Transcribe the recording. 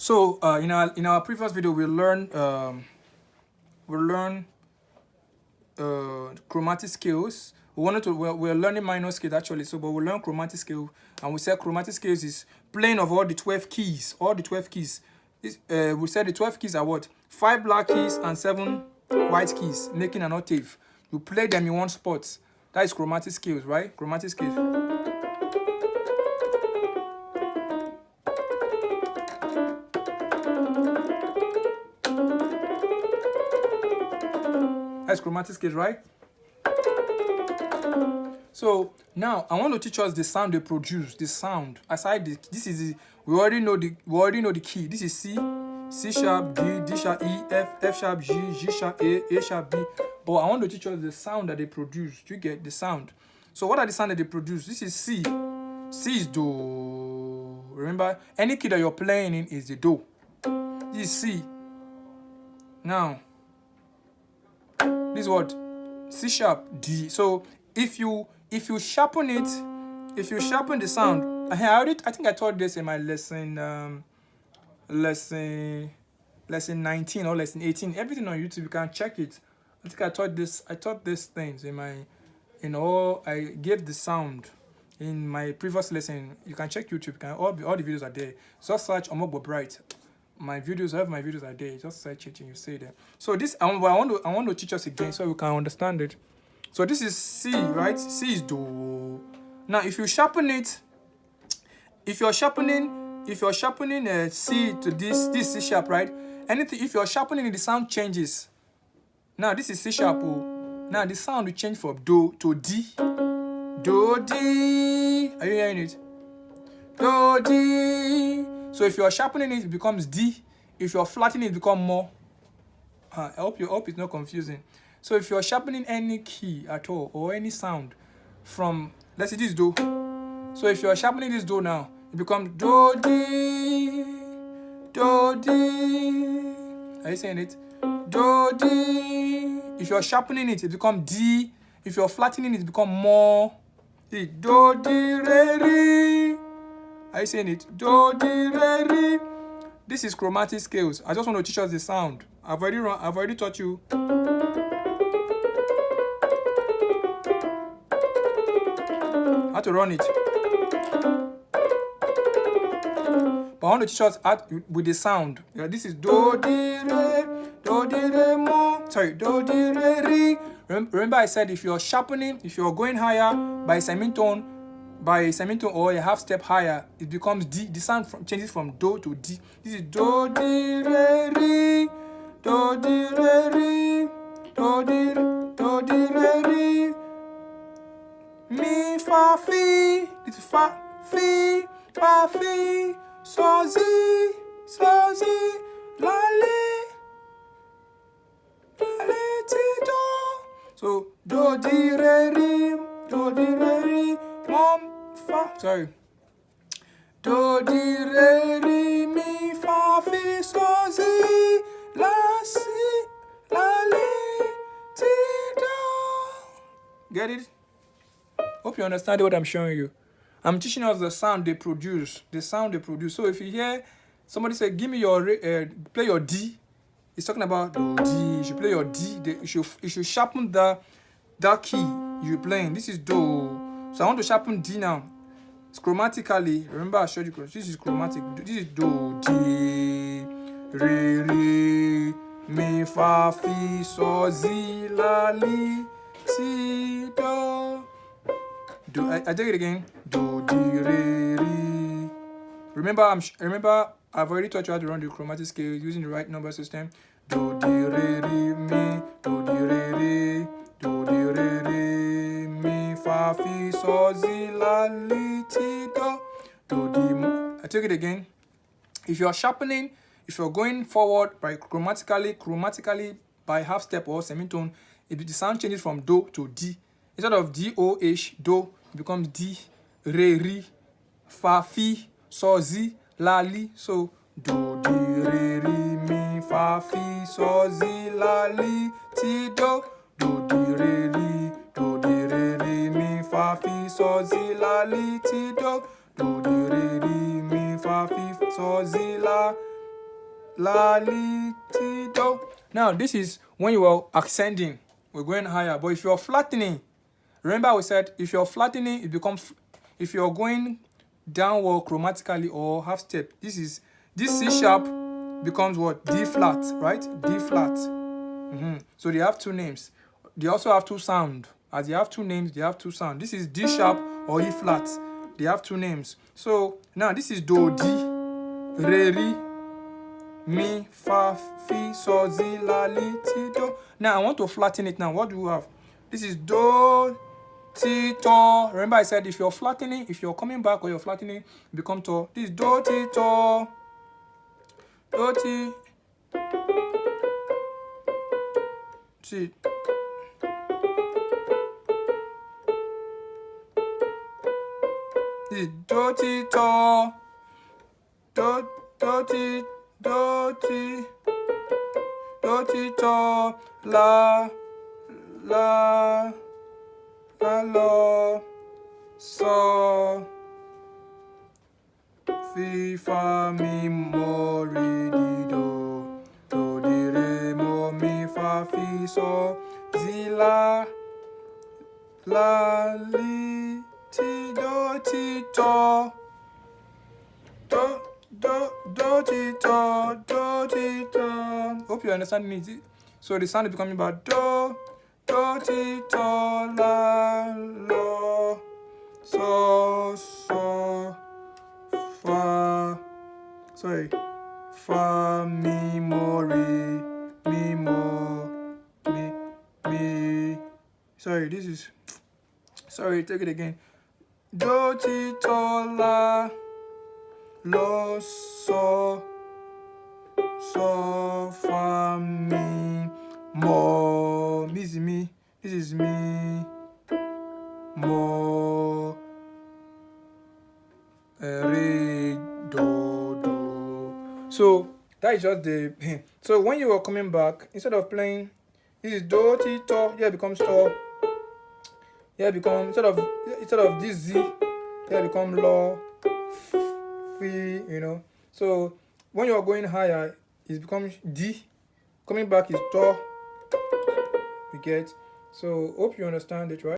So in our previous video, we learn chromatic scales. We're learning minor scales actually. So, but we learn chromatic scale, and we said chromatic scales is playing of all the 12 keys. All the 12 keys. We said the 12 keys are what? 5 black keys and 7 white keys, making an octave. You play them in one spot. That is chromatic scales, right? Chromatic scales. That's chromatic scales, right? So now I want to teach us the sound they produce. The sound aside this is we already know the key. This is C, C sharp, D, D sharp, E, F sharp, G, G sharp, A sharp, B. But I want to teach us the sound that they produce. Do you get the sound? So what are the sound that they produce? This is C. C is Do. Remember, any key that you're playing in is the Do. This is C. Now, this is what? C sharp, D. So if you sharpen it, if you sharpen the sound, I think I taught this in my lesson 19 or lesson 18. Everything on YouTube, you can check it. I think I taught these things I gave the sound in my previous lesson. You can check YouTube. All the videos are there. Just search Omogbo Bright. My videos are there. Just search it and you say them. So this I want to teach us again so we can understand it. So this is C, right? C is Do. Now if you sharpen it, if you're sharpening C to this C sharp, right? Anything if you're sharpening it, the sound changes. Now this is C sharp. Now the sound will change from Do to D. Do D. Are you hearing it? Do D. So if you're sharpening it, it becomes D. If you're flattening it, becomes Mo. I hope it's not confusing. So if you're sharpening any key at all or any sound from, let's say this Do. So if you're sharpening this Do now, it becomes Do D. Do D. Are you saying it? Do D. If you're sharpening it, it becomes D. If you're flattening it, it becomes Mo. See, Do Di Re Re. Are you saying it? Do Di Re Re. This is chromatic scales. I just want to teach us the sound. I've already taught you. How to run it. But I want to teach us with the sound. Yeah, this is Do Di Re Mo. Sorry, Do Di Re Re. Remember I said if you're sharpening, if you're going higher by semitone or a half step higher, it becomes D. The sound changes from Do to D. This is Do Di Re Re. Do Di Re Re. Do Di Re Re. Mi Fa Fi. This is Fa Fi. Fa Fi. So Zi. La Le. La Le Ti Do. So Do Di Re Re. Do Di Re Re. Mom. Fa. Sorry. Do Di Re Re. Mi Fa Fi. So Zi. La Si. La Le. Ti Do. Get it? Hope you understand what I'm showing you. I'm teaching us the sound they produce. The sound they produce. So if you hear somebody say, give me your, play your D. It's talking about Do D. You should play your D. You should sharpen that key you're playing. This is Do. So I want to sharpen D now. It's chromatically. Remember I showed you. This is chromatic. This is Do, D, Re, Re, Mi, Fa, Fi, So, Zi, La, Li, Ti, Do. I take it again. Do, Di, Re, Re. Remember I've already taught you how to run the chromatic scale using the right number system. Do, Di, Re, Re, Mi. Do, Di, Re, Re. Do, Di, Re, Re. Mi, Fa, Fi, So, Zi, La, Li, Ti, Do. Do, Di. I take it again. If you're sharpening, if you're going forward by chromatically by half step or semitone, the sound changes from Do to D. Instead of D-O-H, Do, it becomes D, Re, Re, Fa, Fi, So, Zi, La, Li. So, Do, Di, Re, Re, Mi, Fa, Fi, So, Zi, La, Li, Ti, Do. Do, Di, Re, Re, Do, Di, Re, Re, Mi, Fa, Fi, So, Zi, La, Li, Ti, Do. Do, Di, Re, Re, Mi, Fa, Fi, So, Zi, La. la, li, ti, do. Now, this is when you are ascending. We're going higher. But if you're flattening, remember we said if you're flattening, it becomes, if you're going downward chromatically or half step, this C sharp becomes what? D flat, right? D flat. So they have two names. They also have two sound. As they have two names, they have two sound. This is D sharp or E flat. They have two names. So now this is do, di, re, ri, mi, fa, fi, so, zi, la, li, ti, do. Now I want to flatten it now. What do we have? This is do, ti, to. Remember I said if you're flattening, if you're coming back or you're flattening, become to. This is do, ti, to. Do, ti, ti. This is do, ti, to. Do, ti, do, ti. Do, ti, to. La, la, la, lo, so, fi, fa, mi, mo, re, di, do, di, re, mo, mi, fa, fi, so, zi, la, li, ti, do, ti, to. Do, ti, to, do, ti, to. Hope you understand me. So the sound is becoming about do, ti, to, la, lo, so, fa, sorry, fa, mi, mo, re, mi, mo, mi. Sorry, this is, sorry, take it again. Do, ti, to, la, lo, so, fa, mi, mo. This is me. This is me. Mo, re, do. So that is just the. So when you are coming back, instead of playing, this is do, ti, to. Here it becomes to. Here it becomes instead of this Z. Here it becomes lo, fi. You know. So when you are going higher, it becomes D. Coming back is to. You get. So hope you understand it, right?